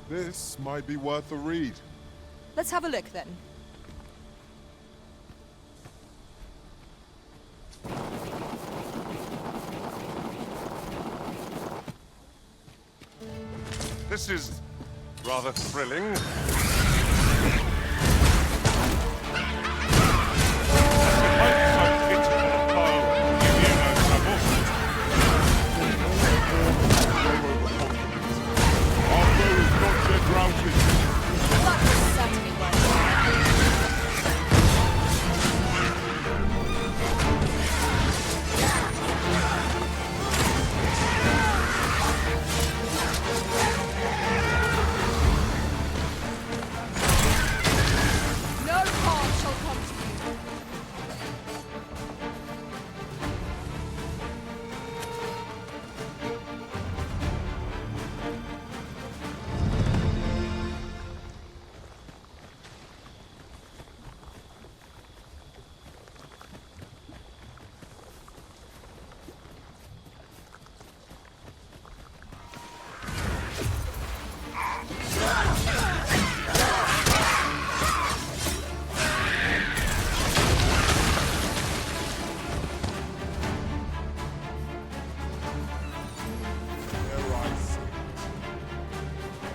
This might be worth a read. Let's have a look then. This is rather thrilling.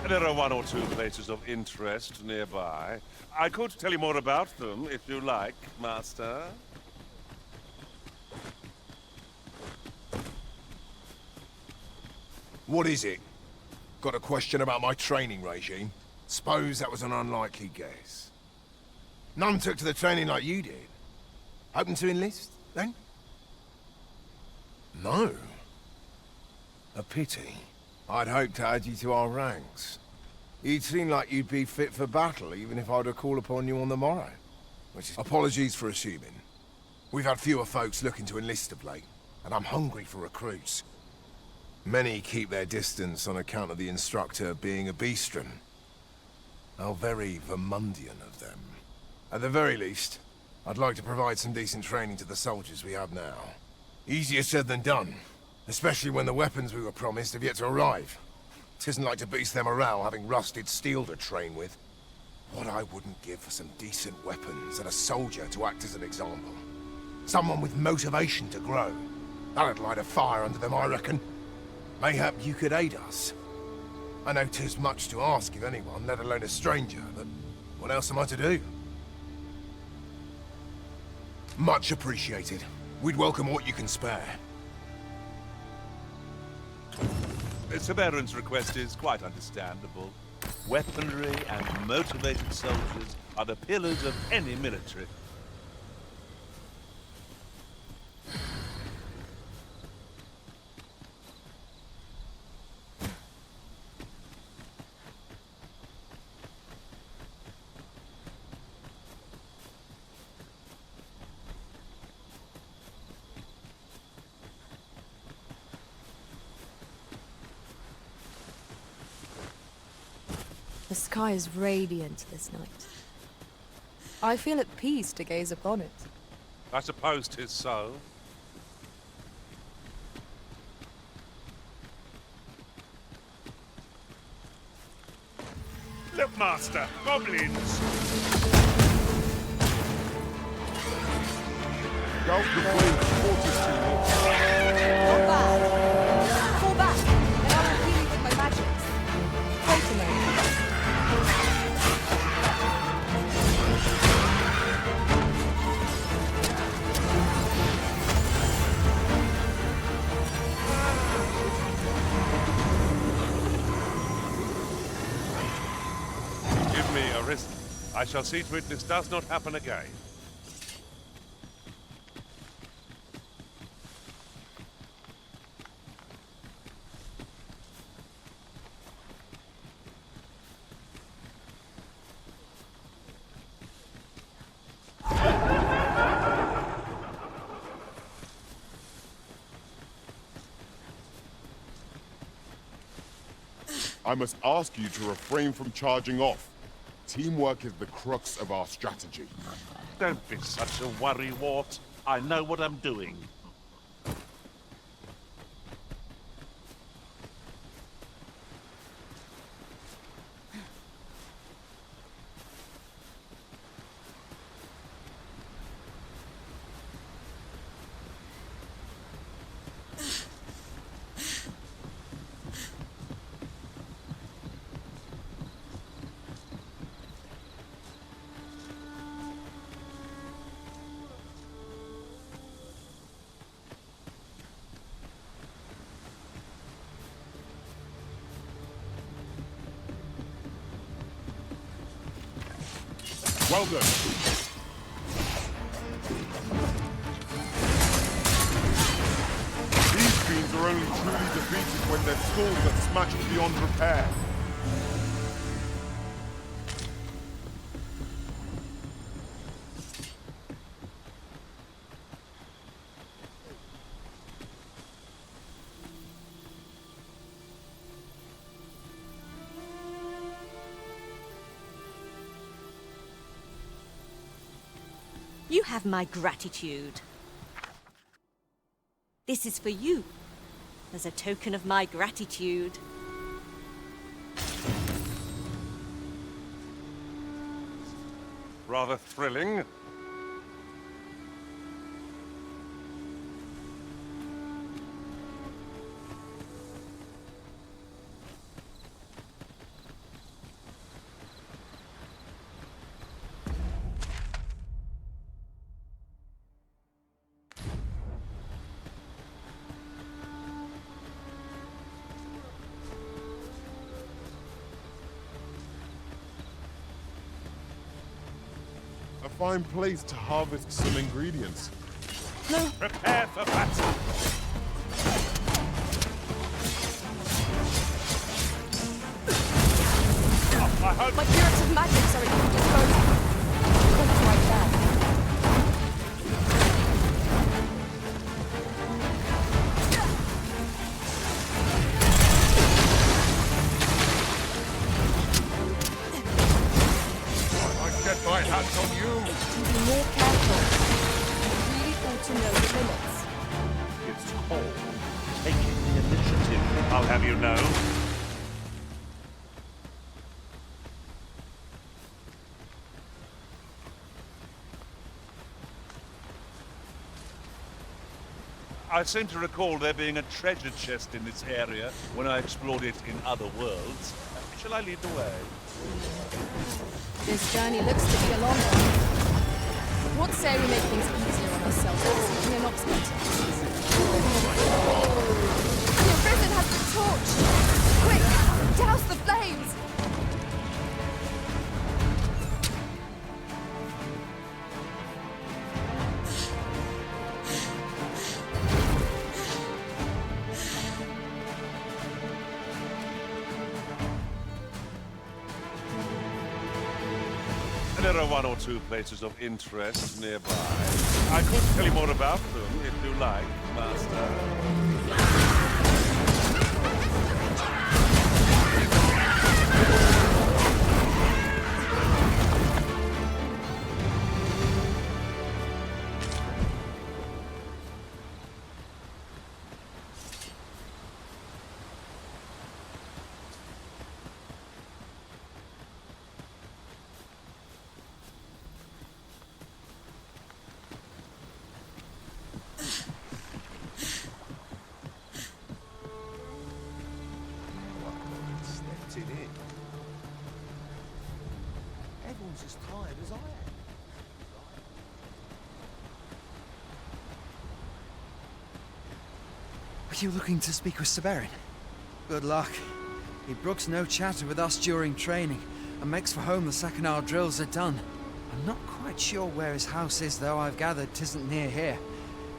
There are one or two places of interest nearby. I could tell you more about them if you like, Master. What is it? Got a question about my training regime? Suppose that was an unlikely guess. None took to the training like you did. Open to enlist, then? No. A pity. I'd hoped to add you to our ranks. You'd seem like you'd be fit for battle, even if I were to call upon you on the morrow. Which is... Apologies for assuming. We've had fewer folks looking to enlist of late, and I'm hungry for recruits. Many keep their distance on account of the instructor being a beastron. How very Vermundian of them. At the very least, I'd like to provide some decent training to the soldiers we have now. Easier said than done. Especially when the weapons we were promised have yet to arrive. Tisn't like to boost their morale having rusted steel to train with. What I wouldn't give for some decent weapons and a soldier to act as an example. Someone with motivation to grow. That'd light a fire under them, I reckon. Mayhap you could aid us. I know 'tis much to ask of anyone, let alone a stranger, but what else am I to do? Much appreciated. We'd welcome what you can spare. Sir Baron's request is quite understandable. Weaponry and motivated soldiers are the pillars of any military. The sky is radiant this night. I feel at peace to gaze upon it. I suppose 'tis so. Look, Master! Goblins! Go the way, fortress to me. Not bad. Fall back, and I will heal you with my magics. Wait a moment. Give me a wrist. I shall see to it this does not happen again. I must ask you to refrain from charging off. Teamwork is the crux of our strategy. Don't be such a worrywart. I know what I'm doing. Well done. These fiends are only truly defeated when their skulls are smashed beyond repair. You have my gratitude. This is for you, as a token of my gratitude. Rather thrilling. A fine place to harvest some ingredients. No, Prepare for battle. I hope my curative magics are at your disposal. Corpse right there. I get my hands on you! Be more careful. You really ought to know the limits. it's called taking the initiative. I'll have you know. I seem to recall there being a treasure chest in this area when I explored it in other worlds. Shall I lead the way? This journey looks to be a long one. What say we make things easier on ourselves by seeking an obstacle? Your prison has been torched! Quick! Douse the flames! There are one or two places of interest nearby. I could tell you more about them if you like, Master. Everyone's as tired as I am. Are you looking to speak with Severin? Good luck. He brooks no chatter with us during training, and makes for home the second our drills are done. I'm not quite sure where his house is, though I've gathered 'tisn't near here.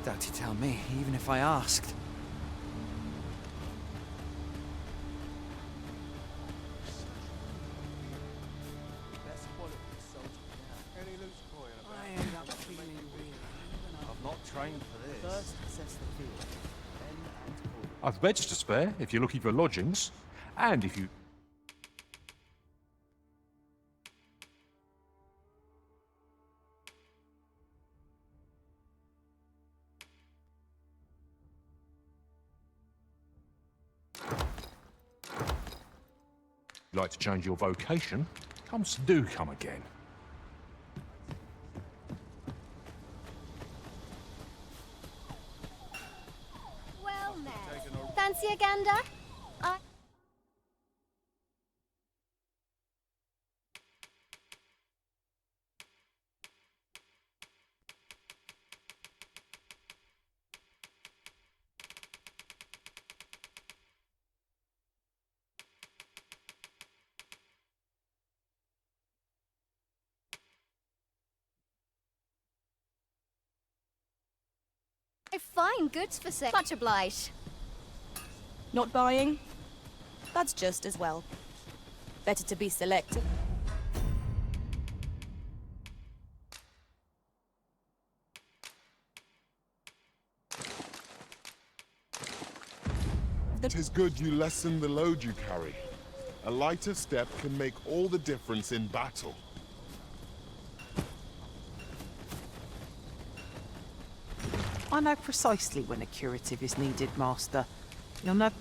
Doubt he'd tell me, even if I asked. I end up feeling weary. I've not trained for this. First, assess the field. Then act accordingly. I've beds to spare if you're looking for lodgings, and if you... like to change your vocation, do come again. Well met. Fancy a gander? fine goods for sale. Much obliged. Not buying? That's just as well. Better to be selective. Tis good you lessen the load you carry. A lighter step can make all the difference in battle. I know precisely when a curative is needed, Master. You'll never...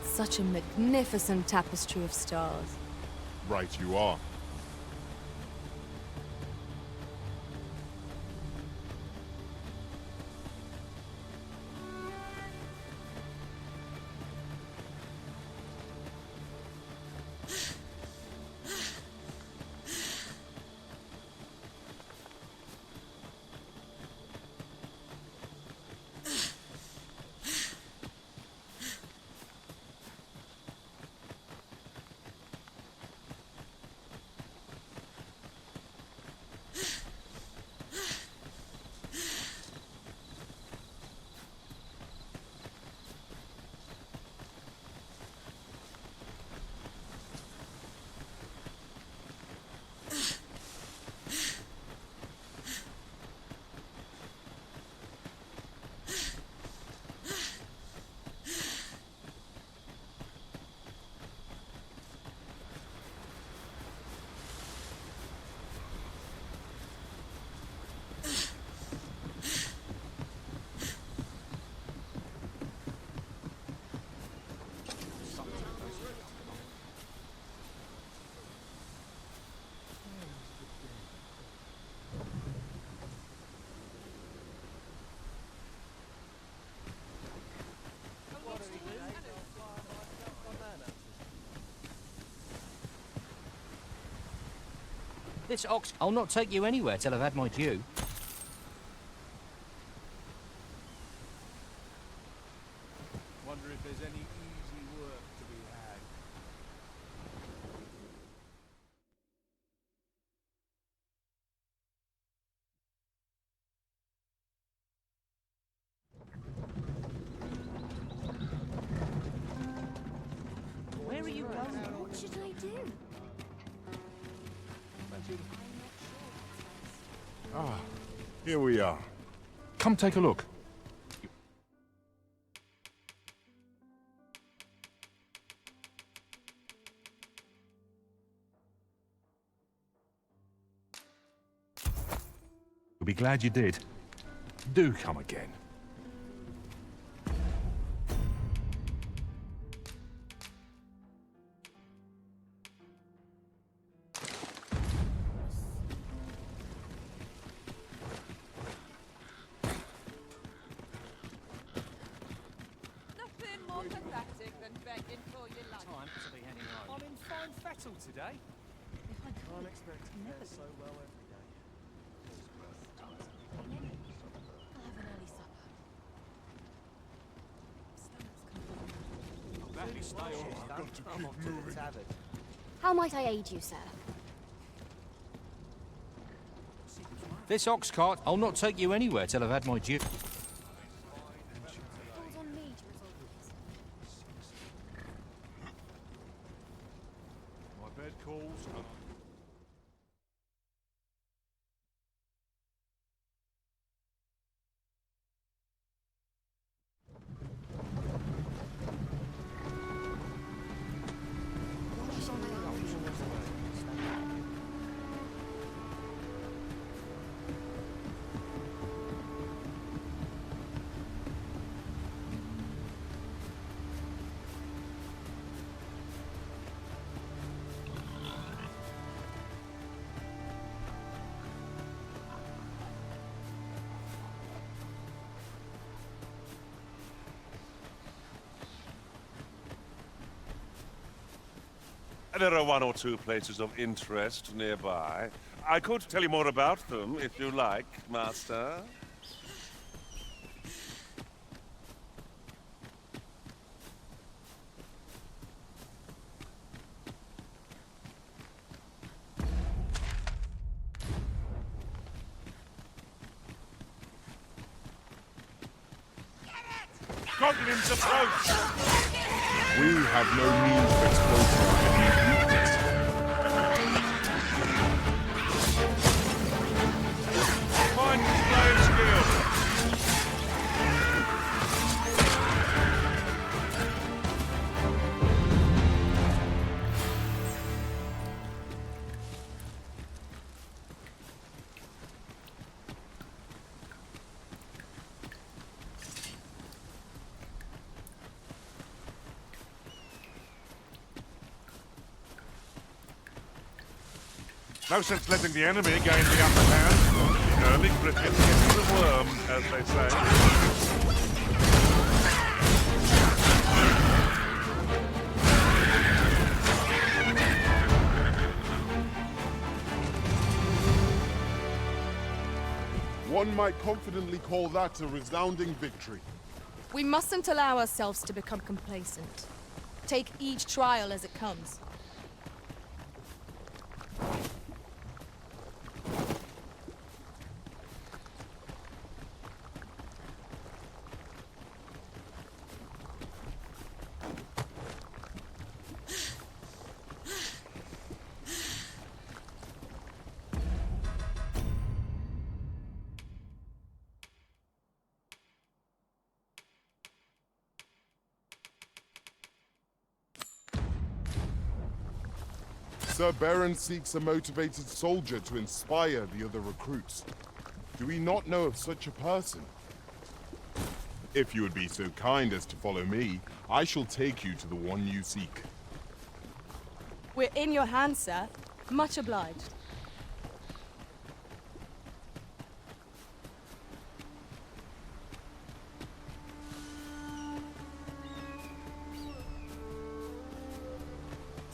Such a magnificent tapestry of stars. Right you are. This ox... I'll not take you anywhere till I've had my due. Wonder if there's any easy work to be had. Where are you going? What should I do? Ah, here we are. Come take a look. You'll be glad you did. Do come again. Nothing more pathetic than begging for your life. Time to be heading home. I'm in fine fettle today. I can't expect to fare so well every day. I'll have an early supper. Gladly stay on. I've got to keep off to the moving. tavern. How might I aid you, sir? This ox cart... I'll not take you anywhere till I've had my due. It falls on me to resolve this. My bed calls. There are one or two places of interest nearby. I could tell you more about them if you like, Master. goblins approach! We have no means of exploiting our enemy's weakness. Fine display of skill. No sense letting the enemy gain the upper hand. The early cricket hits the worm, as they say. One might confidently call that a resounding victory. We mustn't allow ourselves to become complacent. Take each trial as it comes. Sir Baron seeks a motivated soldier to inspire the other recruits. Do we not know of such a person? If you would be so kind as to follow me, I shall take you to the one you seek. We're in your hands, sir. Much obliged.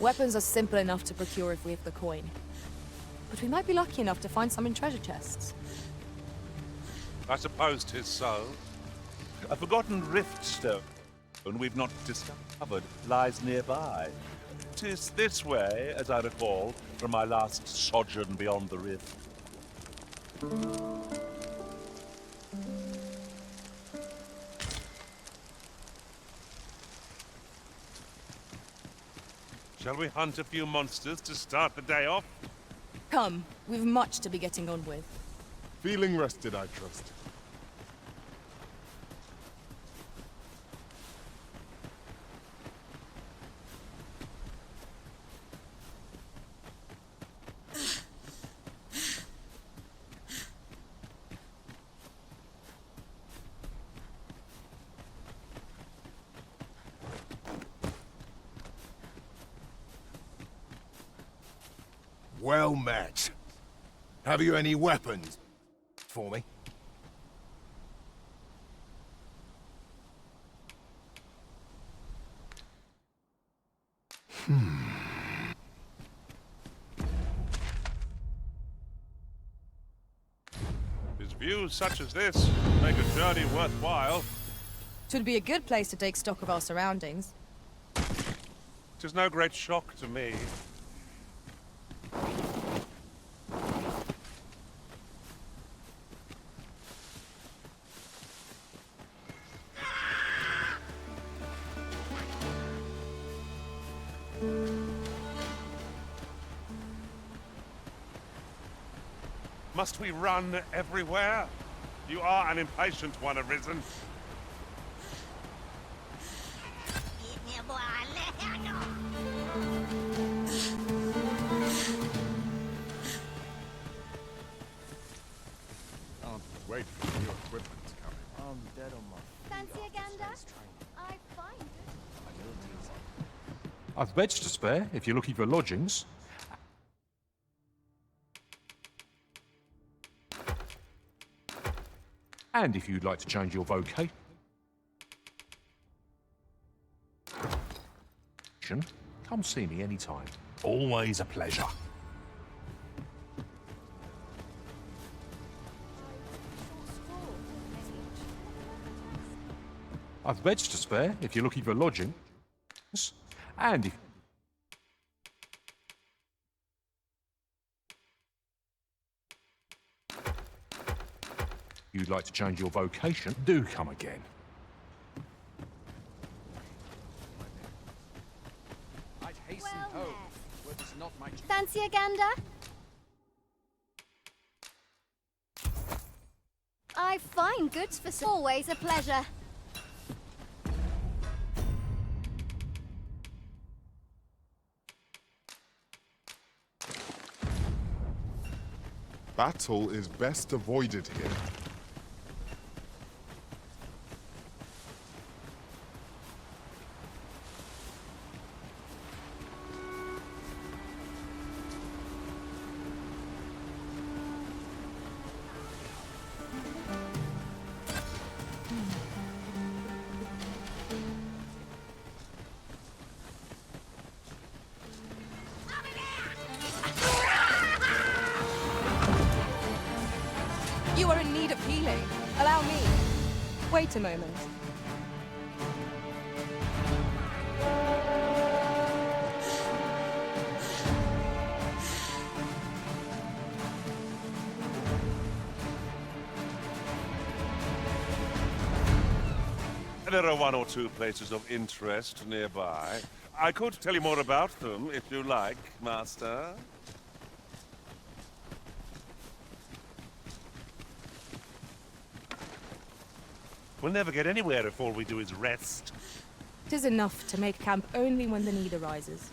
Weapons are simple enough to procure if we have the coin. But we might be lucky enough to find some in treasure chests. I suppose 'tis so. A forgotten rift stone we've not discovered lies nearby. 'Tis this way, as I recall, from my last sojourn beyond the rift. Shall we hunt a few monsters to start the day off? Come, we've much to be getting on with. Feeling rested, I trust. Well met. Have you any weapons for me? His views such as this make a journey worthwhile. Should be a good place to take stock of our surroundings. 'Tis no great shock to me. Must we run everywhere? You are an impatient one, Arisen. Wait for your equipment coming. I'm dead on my feet. Fancy a gander? I find it. I've beds to spare if you're looking for lodgings. And if you'd like to change your vocation, come see me anytime. Always a pleasure. I've beds to spare if you're looking for lodgings. And if you'd like to change your vocation, do come again. decent Well home. met. But it's not my... Fancy a gander? I find goods for always a pleasure. Battle is best avoided here. You are in need of healing. Allow me. Wait a moment. There are one or two places of interest nearby. I could tell you more about them if you like, Master. We'll never get anywhere if all we do is rest. 'Tis enough to make camp only when the need arises.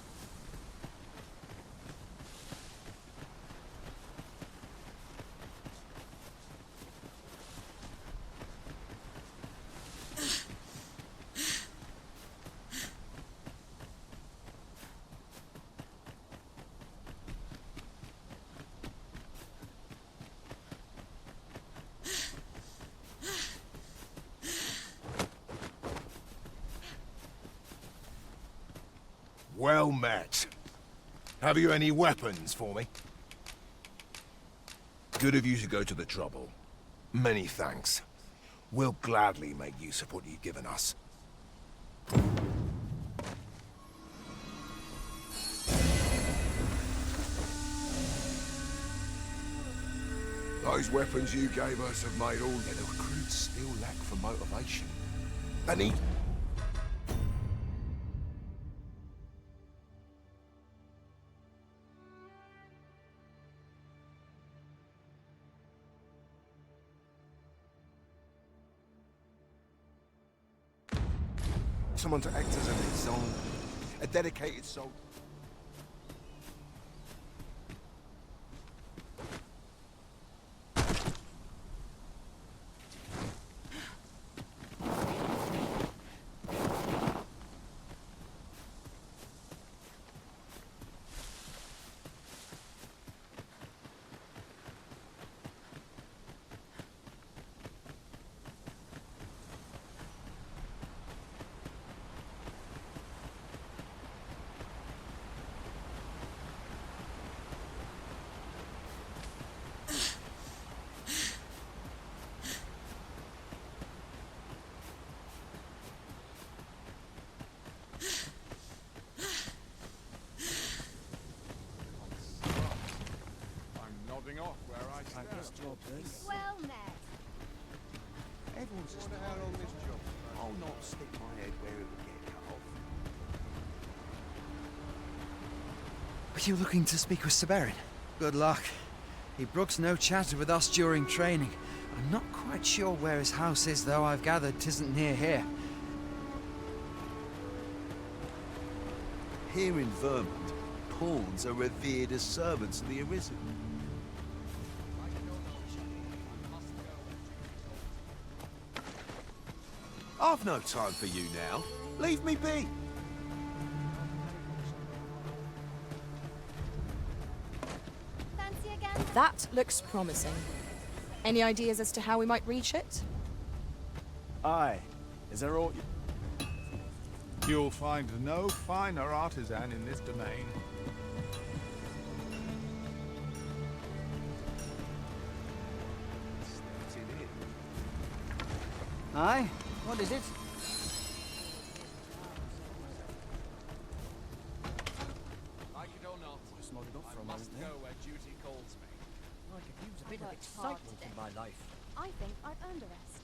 Well met. Have you any weapons for me? Good of you to go to the trouble. Many thanks. We'll gladly make use of what you've given us. Those weapons you gave us have made all the recruits still lack for motivation. They need... someone to act as an example, a dedicated soul. Off where I stand. Well met. Everyone's just on this job. I'll not stick my head where it will get cut off. Were you looking to speak with Severin? Good luck. He brooks no chatter with us during training. I'm not quite sure where his house is, though I've gathered 'tisn't near here. Here in Vermont, pawns are revered as servants of the Arisen. I've no time for you now. Leave me be. Fancy a gander? That looks promising. Any ideas as to how we might reach it? Aye. Is there aught You'll find no finer artisan in this domain. Aye? What is it? Like it or not, just nodded off for a moment there. Go where duty calls me. I could use a bit of Worked hard excitement today. in my life. I think I've earned a rest.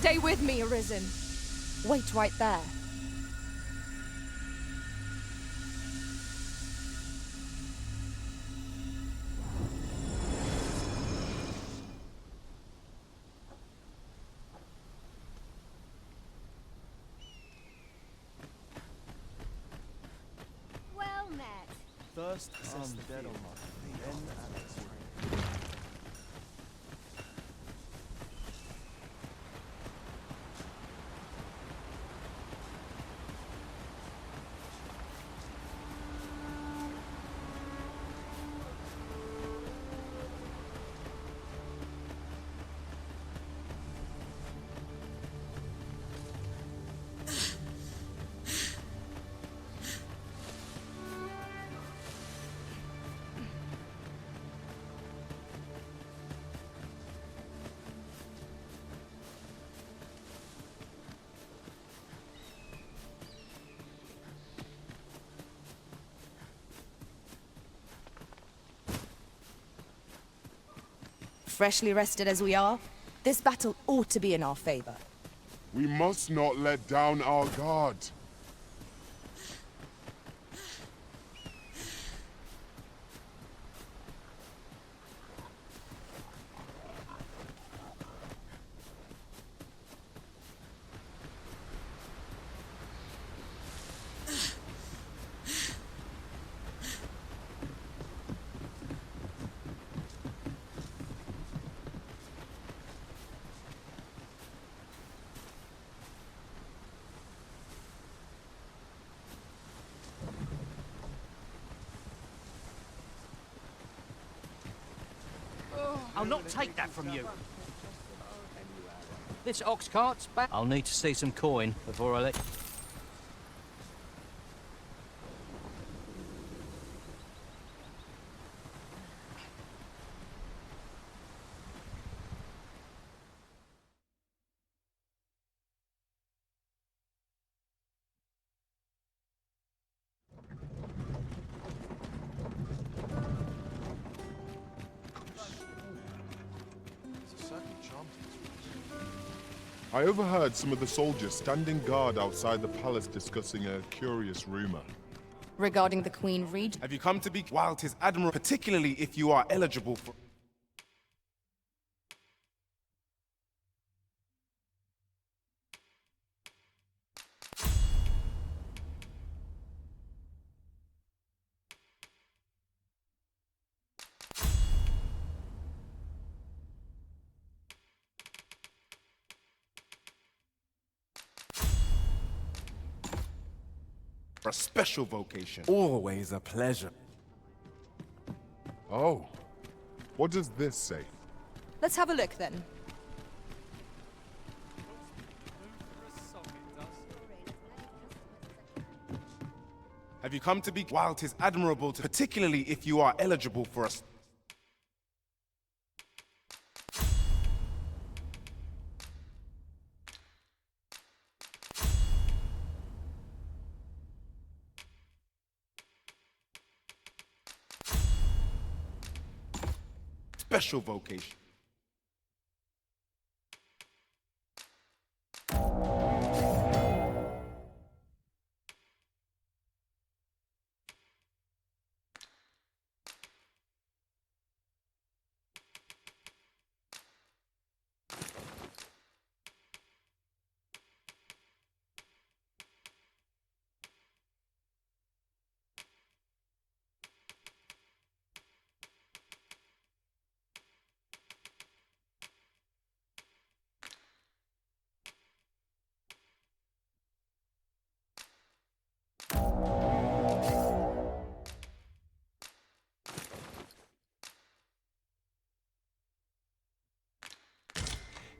Stay with me, Arisen. Wait right there. Well met. First, assess the field, then analyze. Freshly rested as we are, this battle ought to be in our favor. We must not let down our guard. I'll not take that from you. This ox cart's back. I'll need to see some coin before I let... I overheard some of the soldiers standing guard outside the palace discussing a curious rumor. Regarding the Queen Regent, Have you come to be while 'tis admirable, particularly if you are eligible for... for a special vocation. Always a pleasure. Oh, what does this say? let's have a look then. Have you come to be while 'tis admirable, particularly if you are eligible for a... special vocation.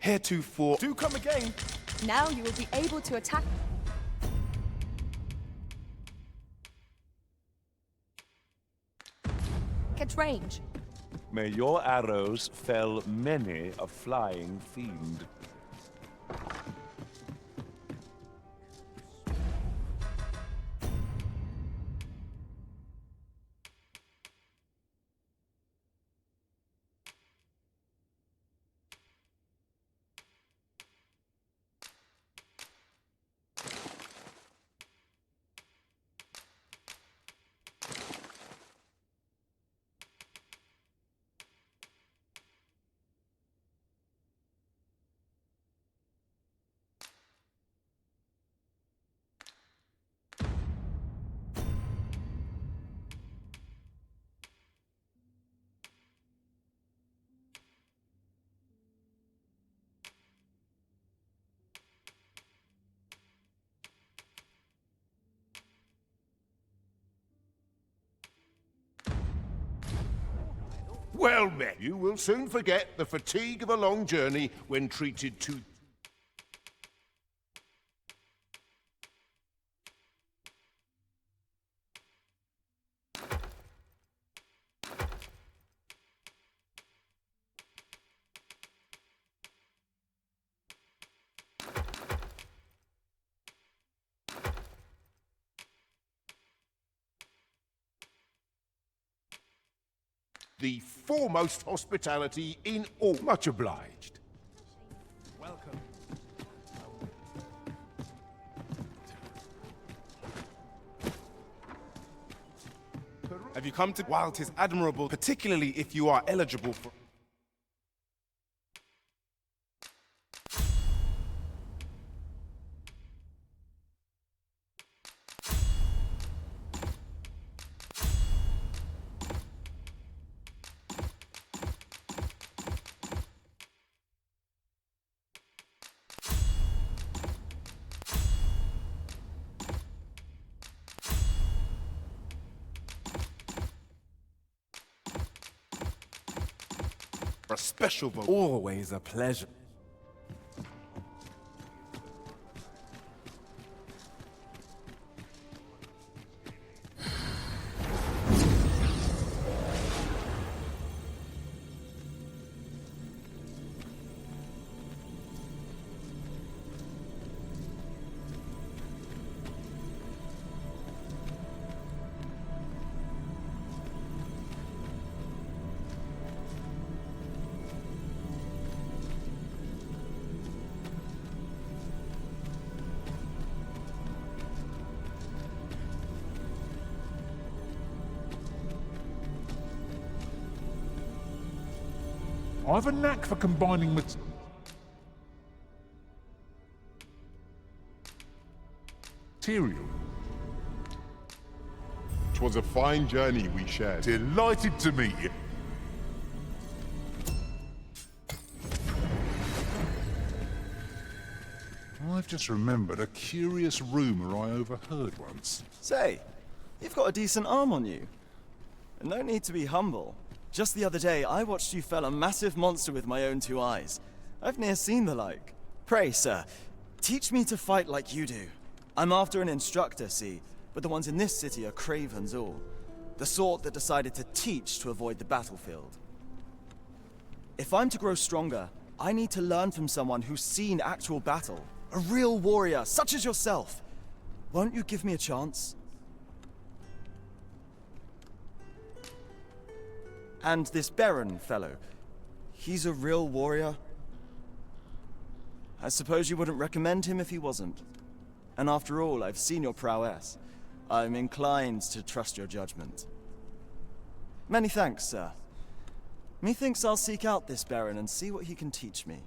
Heretofore, do come again. Now you will be able to attack. Catch range. May your arrows fell many a flying fiend. Well met. You will soon forget the fatigue of a long journey when treated to... the foremost hospitality in all. Much obliged. Welcome. Have you come to... While 'tis admirable, particularly if you are eligible for... a special vote. Always a pleasure. I have a knack for combining material. 'Twas a fine journey we shared. Delighted to meet you. I've just remembered a curious rumor I overheard once. Say, you've got a decent arm on you. And no need to be humble. Just the other day, I watched you fell a massive monster with my own two eyes. I've ne'er seen the like. Pray, sir, teach me to fight like you do. I'm after an instructor, see, but the ones in this city are cravens all. The sort that decided to teach to avoid the battlefield. If I'm to grow stronger, I need to learn from someone who's seen actual battle. A real warrior, such as yourself. Won't you give me a chance? And this Baron fellow, he's a real warrior? I suppose you wouldn't recommend him if he wasn't. And after all, I've seen your prowess. I'm inclined to trust your judgment. Many thanks, sir. Methinks I'll seek out this Baron and see what he can teach me.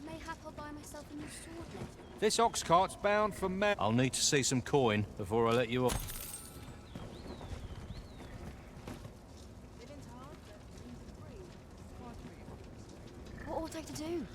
Mayhap I'll buy myself a new sword then. This ox cart's bound for I'll need to see some coin before I let you off. What ought I to do?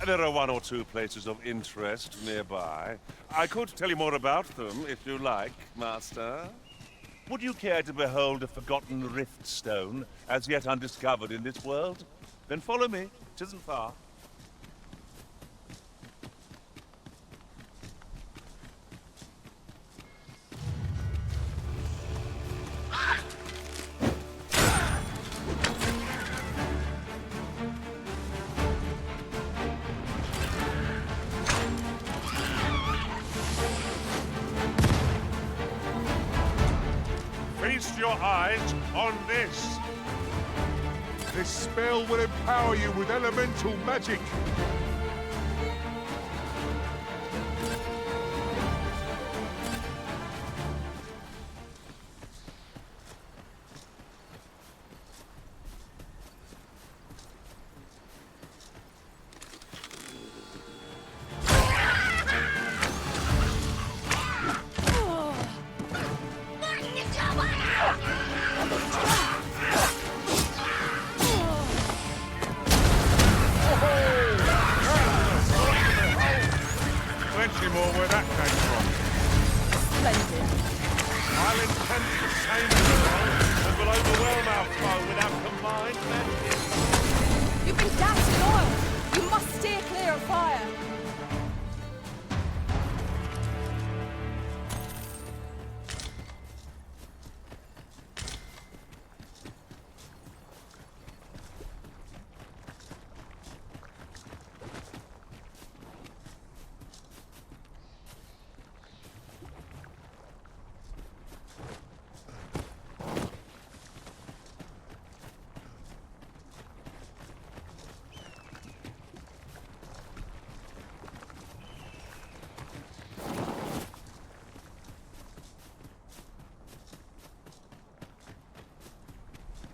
There are one or two places of interest nearby. I could tell you more about them if you like, Master. Would you care to behold a forgotten rift stone as yet undiscovered in this world? Then follow me. It isn't far. Feast your eyes on this. This spell will empower you with elemental magic. Plenty more where that came from. Splendid. I'll intend the same as well, and will overwhelm our foe with our combined magic. You've been doused in oil. You must steer clear of fire.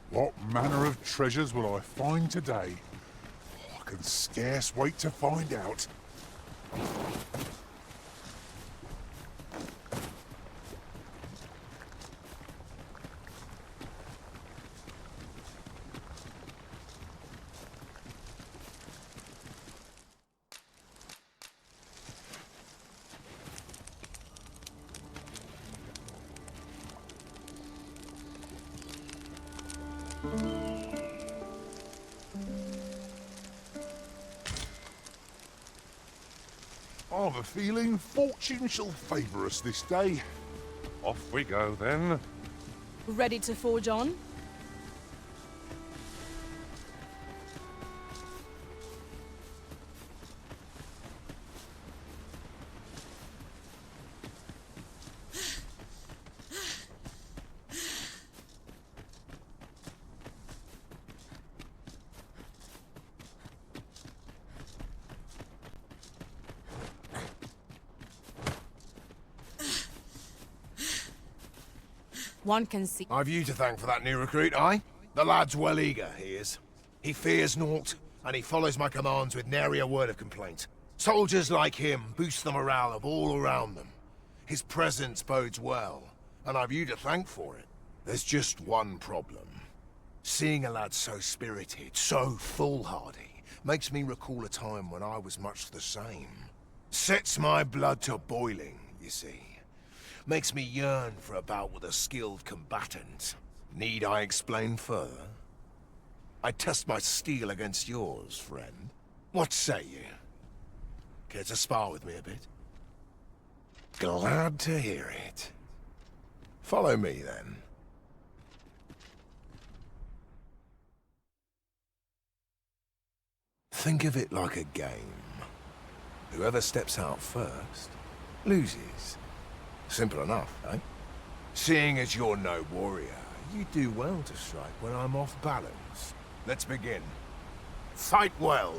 What manner of treasures will I find today? I can scarce wait to find out. I've a feeling fortune shall favour us this day. Off we go, then. Ready to forge on? One can see. I've you to thank for that new recruit, aye? The lad's well eager, he is. He fears naught, and he follows my commands with nary a word of complaint. Soldiers like him boost the morale of all around them. His presence bodes well, and I've you to thank for it. There's just one problem. Seeing a lad so spirited, so foolhardy, makes me recall a time when I was much the same. Sets my blood to boiling, you see. Makes me yearn for a bout with a skilled combatant. Need I explain further? I test my steel against yours, friend. What say you? Care to spar with me a bit? Glad to hear it. Follow me, then. Think of it like a game. Whoever steps out first, loses. Simple enough, eh? Seeing as you're no warrior, you do well to strike when I'm off balance. Let's begin. Fight well.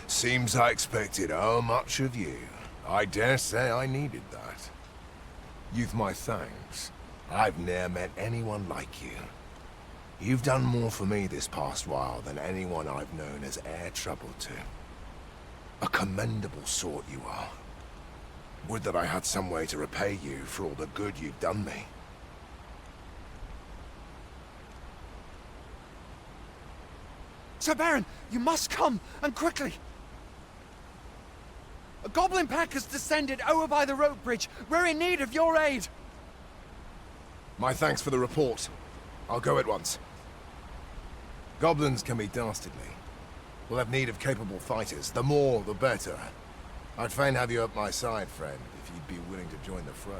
Seems I expected oh much of you. I dare say I needed that. You've my thanks. I've ne'er met anyone like you. You've done more for me this past while than anyone I've known has e'er troubled to. A commendable sort you are. Would that I had some way to repay you for all the good you've done me. Sir Baron, you must come, and quickly! A goblin pack has descended over by the rope bridge. We're in need of your aid! My thanks for the report. I'll go at once. Goblins can be dastardly. We'll have need of capable fighters. The more, the better. I'd fain have you at my side, friend, if you'd be willing to join the fray.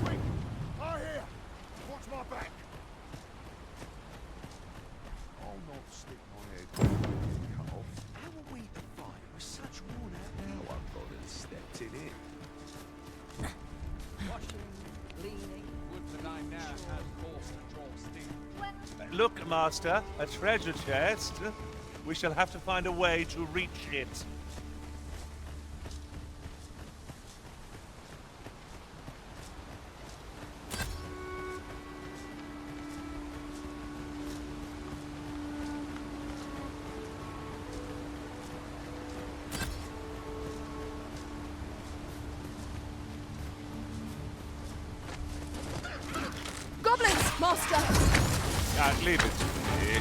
Wait! Lie here! Watch my back! I'll not stick my head cut off. How are we to fight with such worn out now? I've got it stepped in it. Look, Master, a treasure chest. We shall have to find a way to reach it. Goblins, Master! Leave it to me.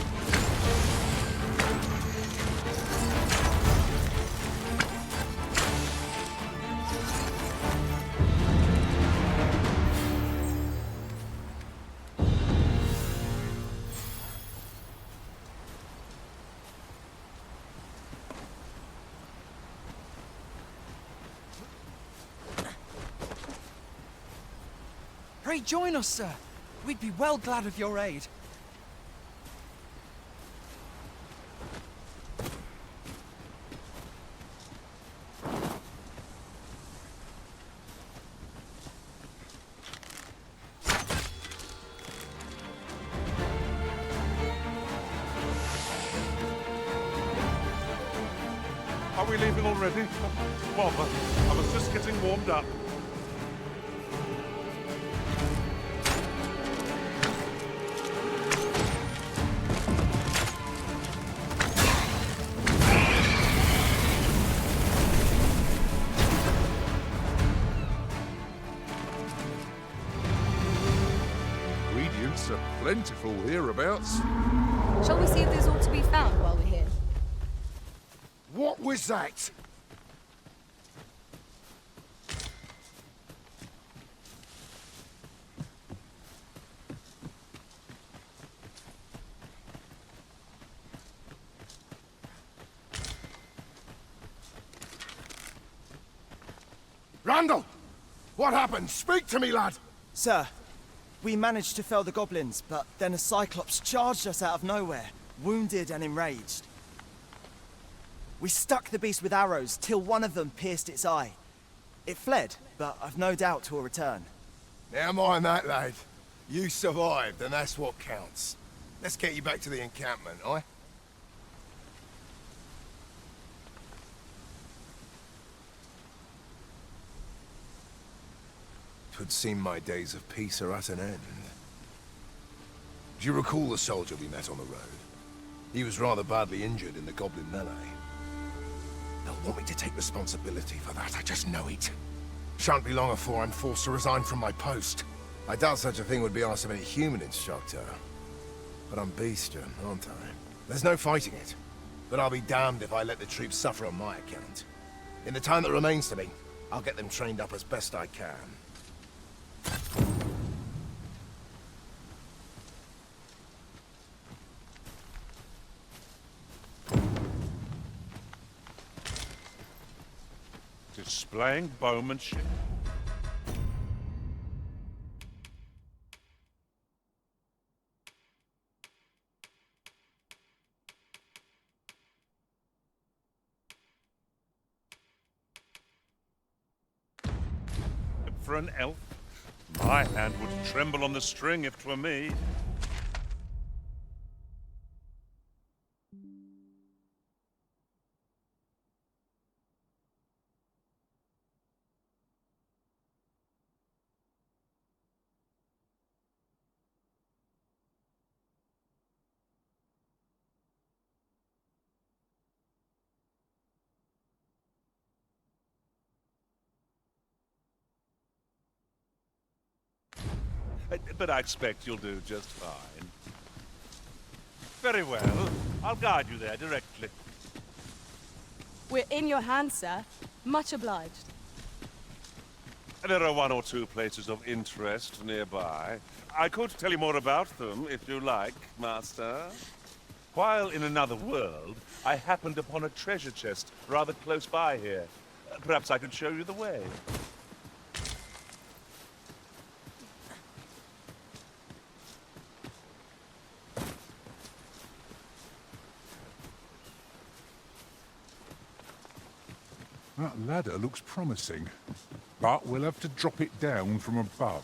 Pray join us, sir. We'd be well glad of your aid. Are we leaving already? Bother. I was just getting warmed up. Ingredients are plentiful hereabouts. Shall we see if there's all to be found while we're here? What was that? Randall! What happened? Speak to me, lad! Sir, we managed to fell the goblins, but then a Cyclops charged us out of nowhere, wounded and enraged. We stuck the beast with arrows till one of them pierced its eye. It fled, but I've no doubt 'twill return. Never mind that, lad. You survived, and that's what counts. Let's get you back to the encampment, aye? Twould seem my days of peace are at an end. Do you recall the soldier we met on the road? He was rather badly injured in the goblin melee. They'll want me to take responsibility for that, I just know it. Shan't be long before I'm forced to resign from my post. I doubt such a thing would be asked of any human instructor. But I'm bestian, aren't I? There's no fighting it. But I'll be damned if I let the troops suffer on my account. In the time that remains to me, I'll get them trained up as best I can. Displaying bowmanship. For an elf, my hand would tremble on the string if 'twere me. but I expect you'll do just fine. Very well. I'll guide you there directly. We're in your hands, sir. Much obliged. There are one or two places of interest nearby. I could tell you more about them if you like, Master. While in another world, I happened upon a treasure chest rather close by here. Perhaps I could show you the way. That ladder looks promising, but we'll have to drop it down from above.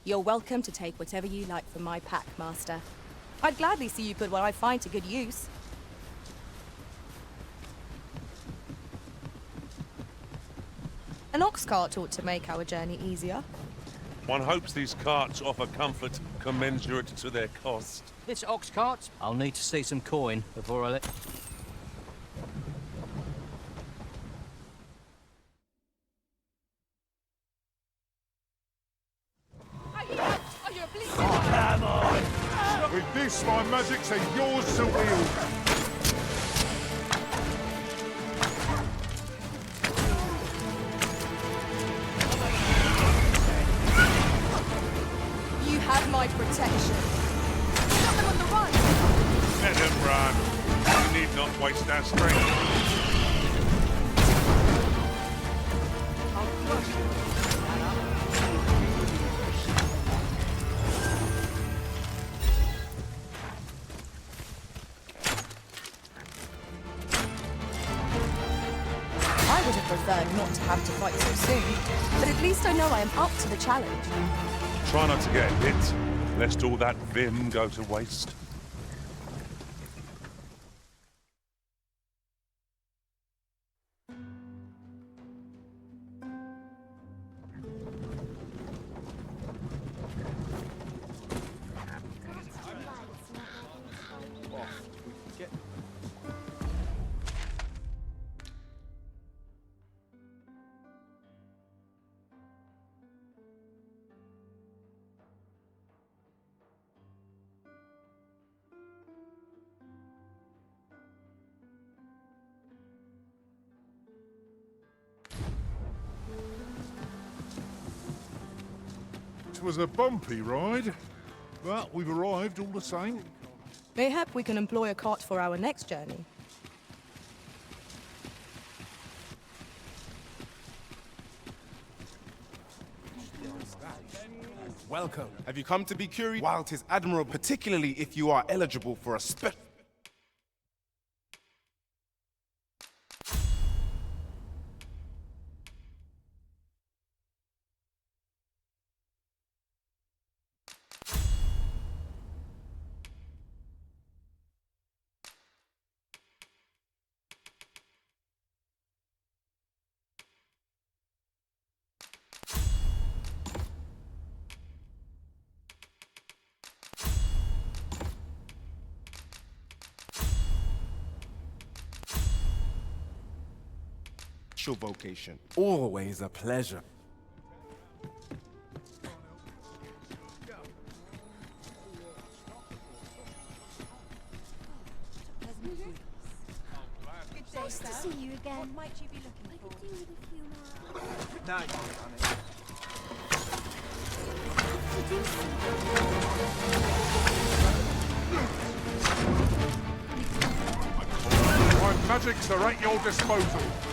You're welcome to take whatever you like from my pack, Master. I'd gladly see you put what I find to good use. An ox cart ought to make our journey easier. One hopes these carts offer comfort commensurate to their cost. This ox cart? I'll need to see some coin before I let... With this, my magics are yours to wield. You have my protection. Stop them on the run! Let him run. We need not waste our strength. I would have preferred not to have to fight so soon, but at least I know I am up to the challenge. Try not to get hit, lest all that vim go to waste. It was a bumpy ride, but we've arrived all the same. Mayhap we can employ a cart for our next journey. Welcome. Have you come to be curious? While 'tis admirable, particularly if you are eligible for a special... vocation. Always a pleasure. Nice to see you again. What might you be looking for? I could do with a few more. No, My magics are at your disposal.